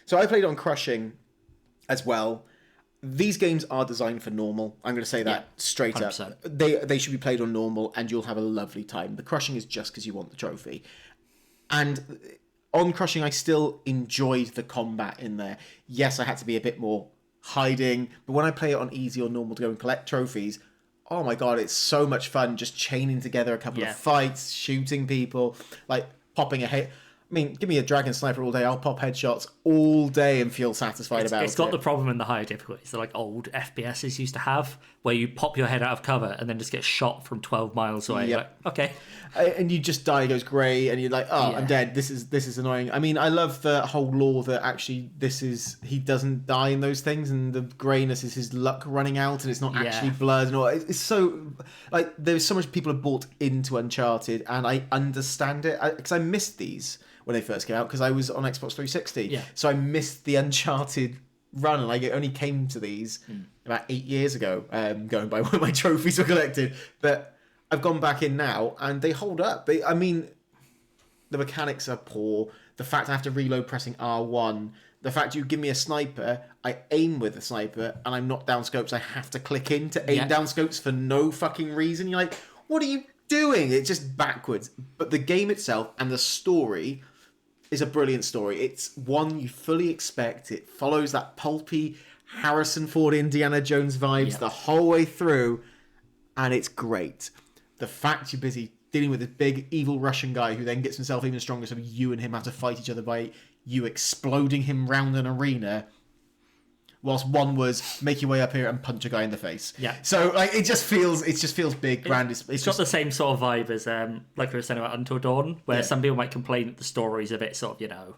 So I played on Crushing as well. These games are designed for normal. I'm going to say that straight 100%. up. They should be played on normal and you'll have a lovely time. The Crushing is just because you want the trophy. And on Crushing, I still enjoyed the combat in there. Yes, I had to be a bit more hiding, but when I play it on easy or normal to go and collect trophies, oh my god, it's so much fun just chaining together a couple of fights, shooting people, like popping a hit. I mean, give me a dragon sniper all day, I'll pop headshots all day and feel satisfied about it. It's got the problem in the higher difficulties that like old FPSs used to have, where you pop your head out of cover and then just get shot from 12 miles away. Yep. Like, okay. And you just die, it goes grey, and you're like, oh, I'm dead. This is annoying. I mean, I love the whole lore that actually he doesn't die in those things, and the greyness is his luck running out, and it's not actually blood and all. It's so like there's so much people have bought into Uncharted, and I understand it because I missed these when they first came out because I was on Xbox 360. Yeah. So I missed the Uncharted run, and I only came to these about 8 years ago, going by when my trophies were collected. But I've gone back in now, and they hold up. I mean, the mechanics are poor. The fact I have to reload pressing R1. The fact you give me a sniper, I aim with a sniper, and I'm not down scopes. I have to click in to aim down scopes for no fucking reason. You're like, what are you doing? It's just backwards. But the game itself and the story is a brilliant story. It's one you fully expect. It follows that pulpy Harrison Ford, Indiana Jones vibes the whole way through, and it's great. The fact you're busy dealing with this big evil Russian guy who then gets himself even stronger, so you and him have to fight each other by you exploding him round an arena, whilst one was make your way up here and punch a guy in the face. Yeah. So like it just feels big, grand. It's got just the same sort of vibe as like we were saying about Until Dawn, where some people might complain that the story's a bit sort of,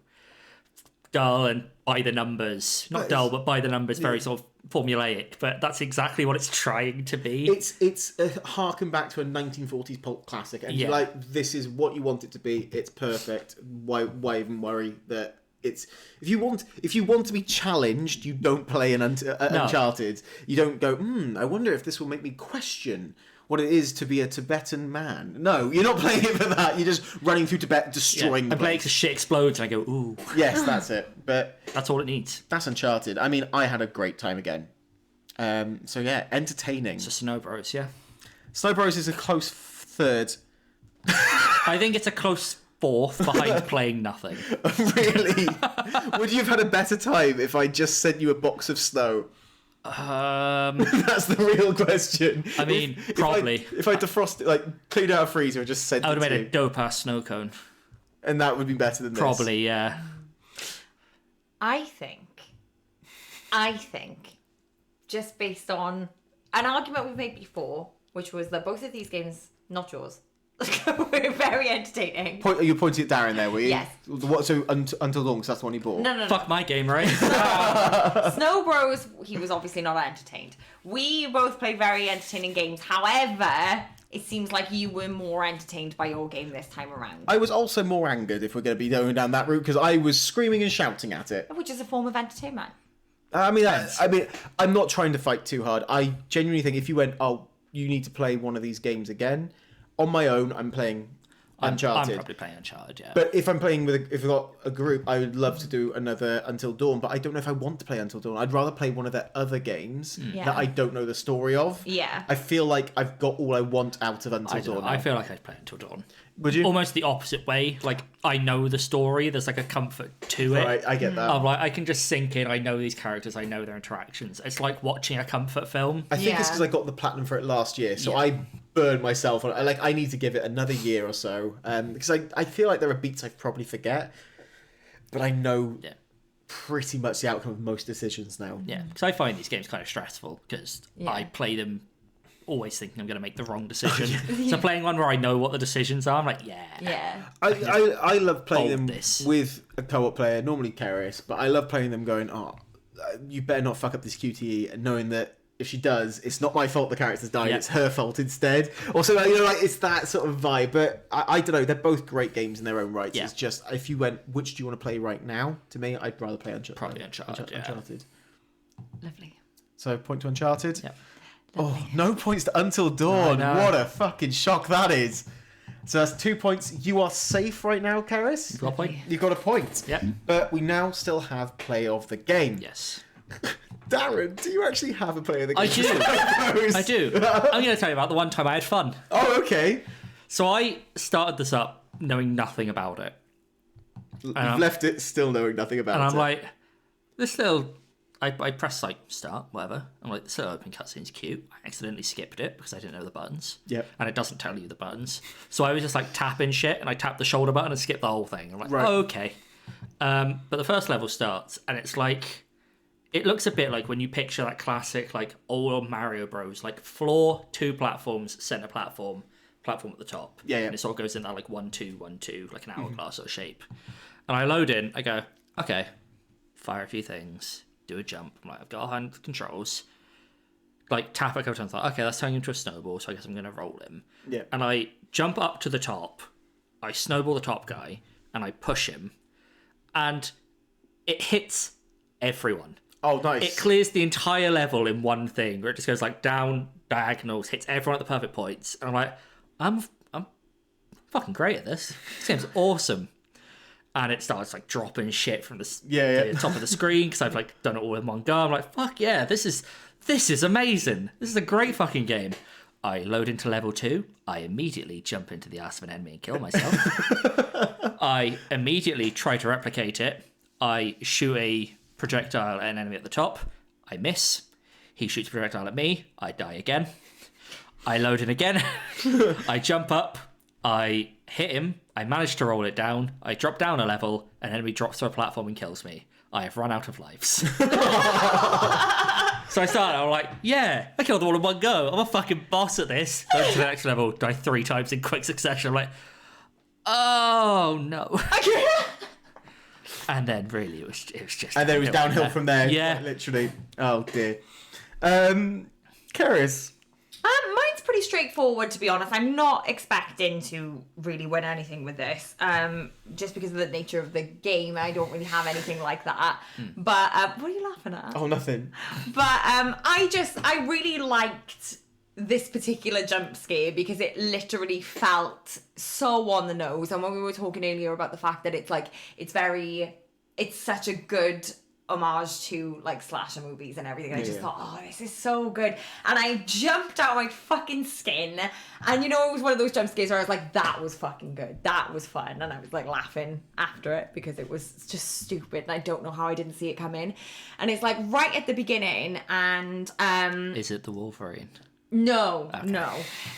dull and by the numbers. Not dull, but by the numbers, very sort of formulaic. But that's exactly what it's trying to be. It's a harken back to a 1940s pulp classic, and you're like, this is what you want it to be. It's perfect. Why even worry that it's if you want to be challenged, you don't play an Uncharted. You don't go, I wonder if this will make me question what it is to be a Tibetan man. No, you're not playing it for that. You're just running through Tibet, destroying the place. I play it because shit explodes and I go, ooh. Yes, that's it. But that's all it needs. That's Uncharted. I mean, I had a great time again. So yeah, entertaining. So Snow Bros, yeah. Snow Bros is a close third. I think it's a close fourth behind Playing Nothing. Really? Would you have had a better time if I just sent you a box of snow? That's the real question. I mean, probably. If I defrost it, like cleaned out a freezer and just sent it to you. I would have made a dope-ass snow cone. And that would be better than this. Probably, yeah. I think, just based on an argument we've made before, which was that both of these games, not yours, were very entertaining. You pointed at Darren there, were you? Yes. What? So Until Dawn, because that's the one he bought. No. Fuck my game, right? Snow Bros, he was obviously not entertained. We both played very entertaining games. However, it seems like you were more entertained by your game this time around. I was also more angered, if we're going to be going down that route, because I was screaming and shouting at it. Which is a form of entertainment. I mean, I'm not trying to fight too hard. I genuinely think if you went, you need to play one of these games again. On my own, I'm playing Uncharted. I'm probably playing Uncharted, yeah. But if I'm playing if we've got a group, I would love to do another Until Dawn, but I don't know if I want to play Until Dawn. I'd rather play one of their other games that I don't know the story of. Yeah. I feel like I've got all I want out of Until Dawn. I feel like I'd play Until Dawn. Would you? Almost the opposite way. Like, I know the story. There's like a comfort to it. Right, I get that. I'm like, I can just sink in. I know these characters. I know their interactions. It's like watching a comfort film. I think it's because I got the platinum for it last year, so I burned myself on it. Like, I need to give it another year or so, because I feel like there are beats I probably forget, but I know pretty much the outcome of most decisions now. Yeah, because I find these games kind of stressful because I play them always thinking I'm going to make the wrong decision. So playing one where I know what the decisions are, I'm like, I love playing them this. with a co-op player, normally Karis, but I love playing them going, you better not fuck up this QTE, and knowing that if she does, it's not my fault the character's dying, it's her fault instead. Also, it's that sort of vibe. But I don't know, they're both great games in their own rights. Yeah. It's just, if you went, which do you want to play right now? To me, I'd rather play Uncharted. Probably Uncharted. Lovely. So, point to Uncharted? Yep. Oh, no points to Until Dawn. What a fucking shock that is. So that's 2 points. You are safe right now, Karis. You've got a point. You've got a point. Yep. But we now still have play of the game. Yes. Darren, do you actually have a play of the game? I do. I do. I'm going to tell you about the one time I had fun. Oh, okay. So I started this up knowing nothing about it. You've left it still knowing nothing about it. And I'm like, this little... I press like start, whatever. I'm like, this little open cutscene's cute. I accidentally skipped it because I didn't know the buttons. Yep. And it doesn't tell you the buttons. So I was just like tapping shit, and I tapped the shoulder button and skipped the whole thing. I'm like, right. Oh, okay. But the first level starts, and it's like... It looks a bit like when you picture that classic, like, old Mario Bros. Like, floor, 2 platforms, center platform at the top. Yeah. And it sort of goes in that, like, 1, 2, 1, 2, like an hourglass sort of shape. And I load in, I go, okay, fire a few things, do a jump. I'm like, I've got hand controls. Like, tap a couple times, like, okay, that's turning into a snowball, so I guess I'm going to roll him. Yeah. And I jump up to the top, I snowball the top guy, and I push him. And it hits everyone. Oh, nice. It clears the entire level in one thing, where it just goes like down diagonals, hits everyone at the perfect points, and I'm like, I'm fucking great at this. This game's awesome. And it starts like dropping shit from the top of the screen because I've like done it all in one go. I'm like, fuck yeah, this is amazing. This is a great fucking game. I load into level 2. I immediately jump into the ass of an enemy and kill myself. I immediately try to replicate it. I shoot a projectile at an enemy at the top. I miss. He shoots a projectile at me. I die again. I load in again. I jump up. I hit him. I manage to roll it down. I drop down a level. An enemy drops to a platform and kills me. I have run out of lives. So I started, I'm like, yeah, I killed them all in one go. I'm a fucking boss at this. Go to the next level, die 3 times in quick succession. I'm like, oh no. And then really it was just... And then it was downhill from there. Yeah. Literally. Oh dear. Karis. Mine's pretty straightforward, to be honest. I'm not expecting to really win anything with this, just because of the nature of the game. I don't really have anything like that. But what are you laughing at? Oh, nothing. But I really liked this particular jump scare because it literally felt so on the nose. And when we were talking earlier about the fact that it's such a good homage to like slasher movies and everything. I just thought, oh, this is so good. And I jumped out of my fucking skin. And it was one of those jump scares where I was like, that was fucking good. That was fun. And I was like laughing after it because it was just stupid. And I don't know how I didn't see it come in. And it's like right at the beginning. And is it the Wolverine? No, okay. No.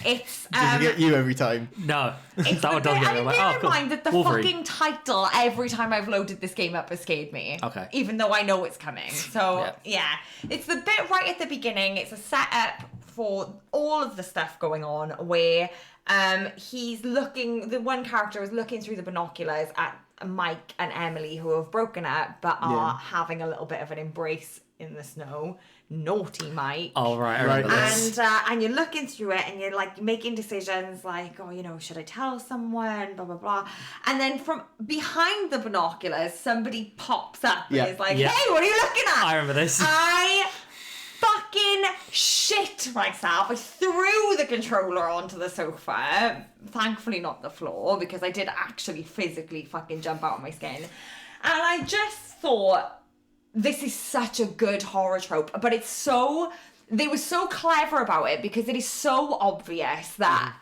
It's Does it get you every time? No. It's that one doesn't get me. I'm like, oh, cool. Mind that the Wolverine. fucking title every time I've loaded this game up has scared me. Okay. Even though I know it's coming. So yeah. It's the bit right at the beginning. It's a setup for all of the stuff going on where the one character is looking through the binoculars at Mike and Emily, who have broken up but are having a little bit of an embrace in the snow. Naughty Mike. Oh right, I remember this. And you're looking through it and you're like making decisions like, oh, should I tell someone, blah blah blah. And then from behind the binoculars somebody pops up and is like, hey, what are you looking at? I remember this. I fucking shit myself. I threw the controller onto the sofa, thankfully not the floor, because I did actually physically fucking jump out of my skin. And I just thought, this is such a good horror trope, but they were so clever about it because it is so obvious that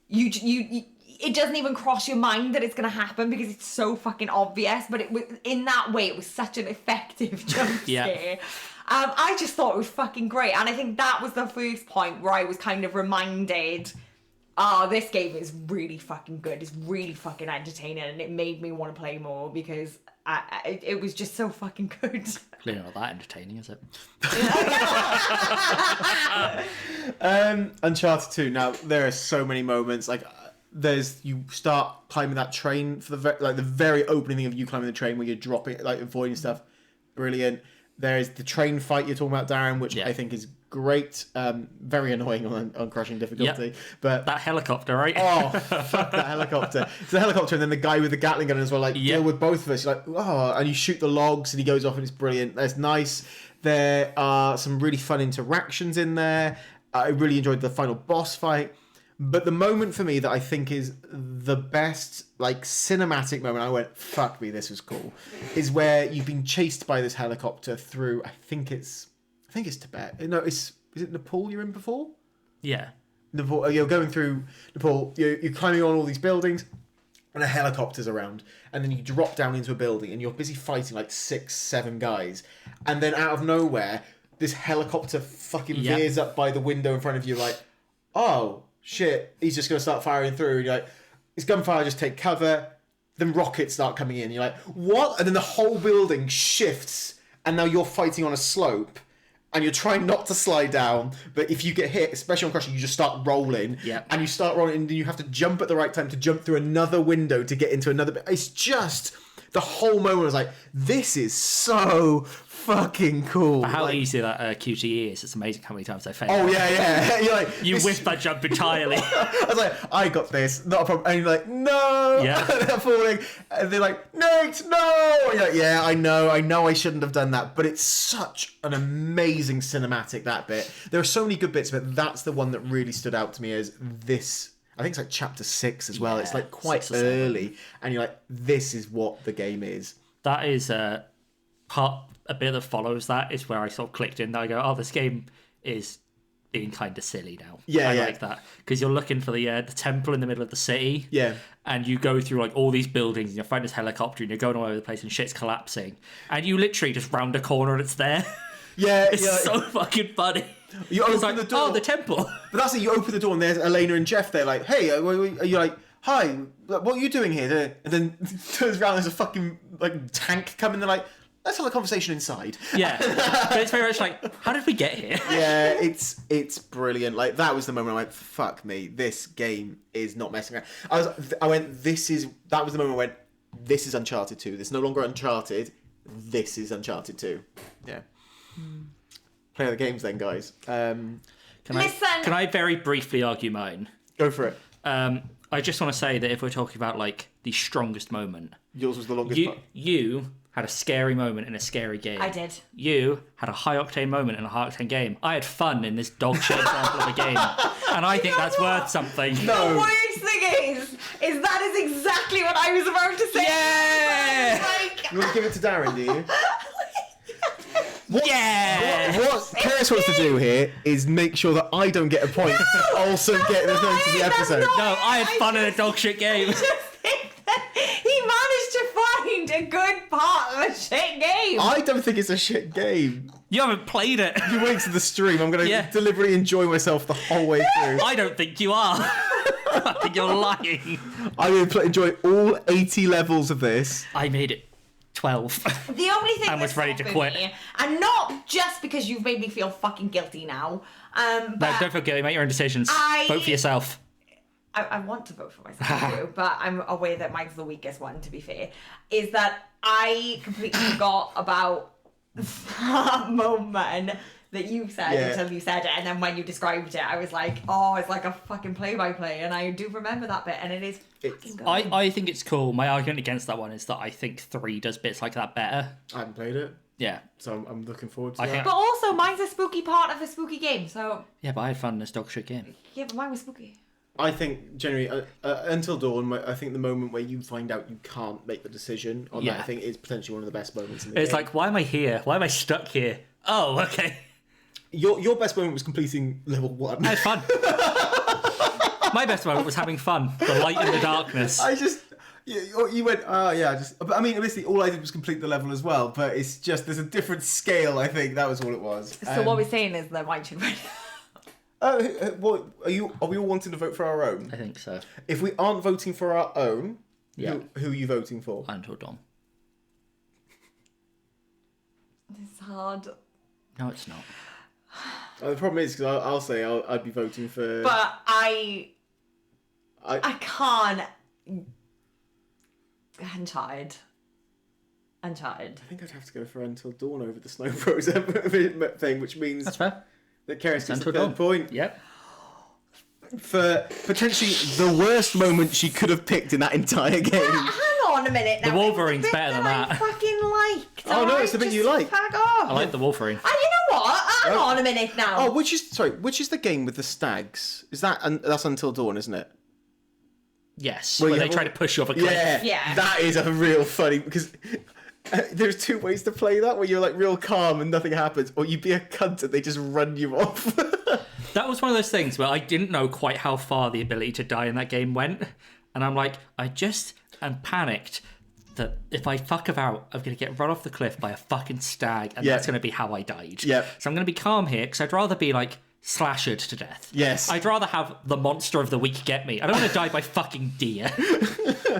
it doesn't even cross your mind that it's going to happen because it's so fucking obvious, but it was, in that way, it was such an effective jump scare. I just thought it was fucking great, and I think that was the first point where I was kind of reminded, this game is really fucking good, it's really fucking entertaining, and it made me want to play more because it was just so fucking good. Clearly not that entertaining, is it? Uncharted 2. Now there are so many moments. Like you start climbing that train for the very opening thing of you climbing the train where you're dropping, like avoiding stuff. Brilliant. There's the train fight you're talking about, Darren, which I think is great. Very annoying on crushing difficulty. Yep. But that helicopter, right? Oh, fuck that helicopter. It's the helicopter and then the guy with the Gatling gun as well, like, deal with both of us. You're like, oh, and you shoot the logs and he goes off and it's brilliant. That's nice. There are some really fun interactions in there. I really enjoyed the final boss fight. But the moment for me that I think is the best, like, cinematic moment, I went, fuck me, this was cool, is where you've been chased by this helicopter through, I think it's Tibet. No, is it Nepal you're in before? Yeah. Nepal, you're going through Nepal, you're climbing on all these buildings, and a helicopter's around, and then you drop down into a building, and you're busy fighting like 6-7 guys, and then out of nowhere, this helicopter fucking veers up by the window in front of you, like, oh, shit, he's just going to start firing through, and you're like, it's gunfire, just take cover, then rockets start coming in, you're like, what? And then the whole building shifts, and now you're fighting on a slope, and you're trying not to slide down, but if you get hit, especially on crushing, you just start rolling, and you start rolling, and then you have to jump at the right time to jump through another window to get into another bit. It's just, the whole moment was like, this is so fucking cool. For how like, easy that QTE is, it's amazing how many times I failed. Oh, yeah. You're like, you whiffed that jump entirely. I was like, I got this, not a problem. And you're like, no. Yeah. They're falling. And they're like, Nate, no. And you're like, yeah, I know I shouldn't have done that. But it's such an amazing cinematic, that bit. There are so many good bits, but that's the one that really stood out to me as this. I think it's like chapter 6 as well. It's like quite early. And you're like, this is what the game is. That is a bit that follows that is where I sort of clicked in. I go, oh, this game is being kind of silly now. Yeah, I like that because you're looking for the temple in the middle of the city. Yeah, and you go through like all these buildings and you find this helicopter and you're going all over the place and shit's collapsing and you literally just round a corner and it's there. Yeah, it's so fucking funny. You open the door. Oh, the temple. But that's it. You open the door and there's Elena and Jeff. They're like, hey, you're like, hi, what are you doing here? And then turns around, there's a fucking like tank coming. They're like, let's have a conversation inside. Yeah, but it's very much like, how did we get here? Yeah, it's brilliant. Like that was the moment I went, fuck me, this game is not messing around. That was the moment I went, this is Uncharted 2. This is no longer Uncharted. This is Uncharted 2. Yeah. Play the games then, guys. Listen. Can I very briefly argue mine? Go for it. I just want to say that if we're talking about like the strongest moment, yours was the longest part. You had a scary moment in a scary game. I did. You had a high octane moment in a high octane game. I had fun in this dog shit example of a game, and I think that's worth something. No. The worst thing is that is exactly what I was about to say. Yeah. Like, You want to give it to Darren, do you? Yeah. What Chris wants to do here is make sure that I don't get a point to also get the thing to the episode. No, I had fun in a dog shit game. He managed to find a good part of a shit game. I don't think it's a shit game. You haven't played it. You wait to the stream. I'm going to deliberately enjoy myself the whole way through. I don't think you are. I think you're lying. I'm going to enjoy all 80 levels of this. I made it 12. The only thing and was ready to quit. Me, and not just because you've made me feel fucking guilty now. But no, don't feel guilty. Make your own decisions. Vote for yourself. I want to vote for myself too, but I'm aware that mine's the weakest one, to be fair, is that I completely forgot about that moment that you said until you said it, and then when you described it, I was like, oh, it's like a fucking play-by-play, and I do remember that bit, and it is fucking good. I think it's cool. My argument against that one is that I think 3 does bits like that better. I haven't played it. Yeah. So I'm looking forward to that. But also, mine's a spooky part of a spooky game, so... Yeah, but I had fun in this dog shit game. Yeah, but mine was spooky. I think generally Until Dawn, I think the moment where you find out you can't make the decision on that, I think is potentially one of the best moments in the game. It's like, why am I here? Why am I stuck here? Oh, okay. Your best moment was completing level 1. I had fun. My best moment was having fun. The light in the darkness. You went, I mean, obviously all I did was complete the level as well, but it's just, there's a different scale, I think, that was all it was. So what we're saying is that mine should win. What are we all wanting to vote for our own? I think so. If we aren't voting for our own, who are you voting for? Until Dawn. It's hard. No, it's not. The problem is, because I'll say I'd be voting for... But I can't... Uncharted. I think I'd have to go for Until Dawn over the Snow Bros thing, which means... That's fair. That Keris gets the Until third Dawn. point. Yep. For potentially the worst moment she could have picked in that entire game. Hang on a minute now. The Wolverine's It's the bit better than I that. fucking liked. Oh, no, it's the bit Just you like. Fuck off. I like the Wolverine. And you know what? Hang on a minute now. Oh, which is the game with the stags? Is that's Until Dawn, isn't it? Yes. Well, Where yeah, they try to push you off a cliff. Yeah. That is a real funny because there's two ways to play that where you're like real calm and nothing happens, or you be a cunt and they just run you off. That was one of those things where I didn't know quite how far the ability to die in that game went. And I'm like, I just am panicked that if I fuck about, I'm going to get run off the cliff by a fucking stag, and that's going to be how I died. Yeah. So I'm going to be calm here, because I'd rather be, like, slashered to death. Yes. I'd rather have the monster of the week get me. I don't want to die by fucking deer.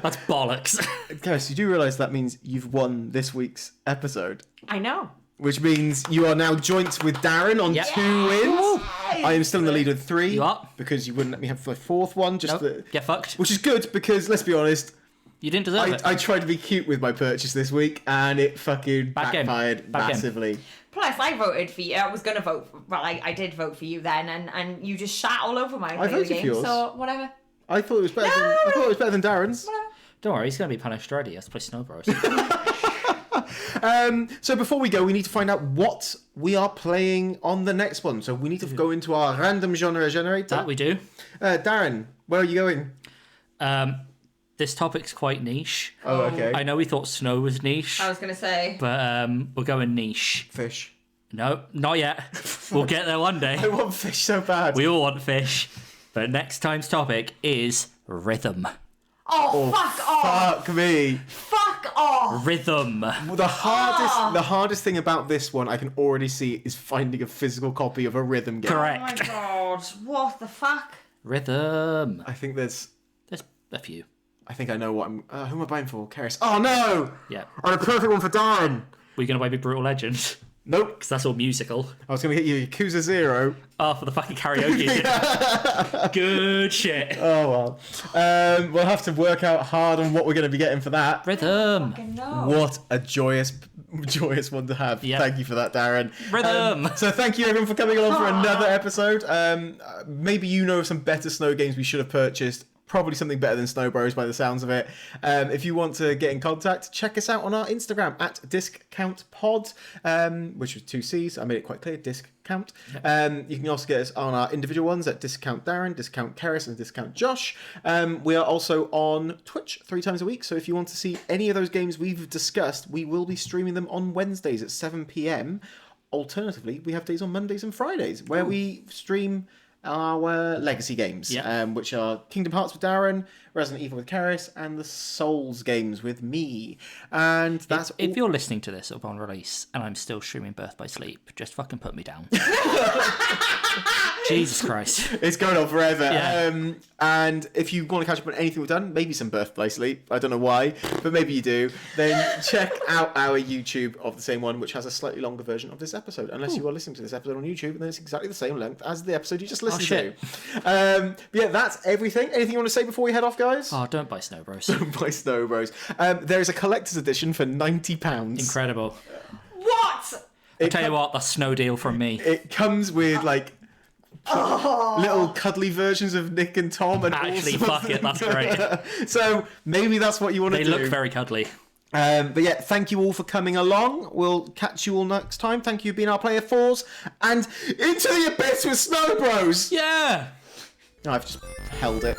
That's bollocks. Guys, you do realise that means you've won this week's episode. I know. Which means you are now joint with Darren on 2 wins. I am still in the lead with 3. You are. Because you wouldn't let me have the 4th one. Get fucked. Which is good because, let's be honest, You didn't deserve it. I tried to be cute with my purchase this week and it fucking backfired massively. Plus, I voted for you. I was going to vote. I did vote for you then, and you just shat all over my voted game. for yours. So whatever. I thought it was better than Darren's. Whatever. Don't worry, he's going to be punished already. He has to play Snow Bros. So before we go, we need to find out what we are playing on the next one. So we need to go into our random genre generator. That we do. Darren, where are you going? This topic's quite niche. Oh, okay. I know we thought snow was niche, I was going to say. but we're going niche. Fish. No, not yet. We'll get there one day. I want fish so bad. We all want fish. But next time's topic is rhythm. Oh, fuck off. Fuck me. Fuck off. Rhythm. Well, the hardest thing about this one I can already see is finding a physical copy of a rhythm game. Correct. Oh my god. What the fuck? Rhythm. I think there's a few. I think I know what I'm... who am I buying for? Keris. Oh, no! Yeah. I'm a perfect one for Darren. We're going to buy Big Brutal Legend. Nope. Because that's all musical. I was going to get you Yakuza 0. Oh, for the fucking karaoke. Good shit. Oh, well. We'll have to work out hard on what we're going to be getting for that. Rhythm. Fucking no. What a joyous one to have. Yep. Thank you for that, Darren. Rhythm. So thank you, everyone, for coming along for another episode. Maybe you know of some better snow games we should have purchased. Probably something better than Snow Bros by the sounds of it. If you want to get in contact, check us out on our Instagram at disccountpod, which was 2 C's. I made it quite clear, discount. You can also get us on our individual ones at Discount Darren, Discount Keris, and Discount Josh. We are also on Twitch 3 times a week, so if you want to see any of those games we've discussed, we will be streaming them on Wednesdays at 7 p.m. Alternatively, we have days on Mondays and Fridays where we stream our legacy games, which are Kingdom Hearts with Darren, Resident Evil with Keris, and the Souls games with me. And that's if you're listening to this upon release and I'm still streaming Birth by Sleep, just fucking put me down. Jesus Christ. It's going on forever. Yeah. And if you want to catch up on anything we've done, maybe some Birth by Sleep, I don't know why, but maybe you do, then check out our YouTube of the same one, which has a slightly longer version of this episode. Unless you are listening to this episode on YouTube, then it's exactly the same length as the episode you just listened to. But yeah, that's everything. Anything you want to say before we head off, guys? Oh, don't buy Snow Bros. Don't buy Snow Bros. There is a collector's edition for £90. Incredible. What? I'll tell you what, that's snow deal from me. It comes with like little cuddly versions of Nick and Tom. And Actually, fuck it, that's great. So maybe that's what you want to do. They look very cuddly. But yeah, thank you all for coming along. We'll catch you all next time. Thank you for being our player 4s. And into the abyss with Snow Bros. Yeah! I've just held it.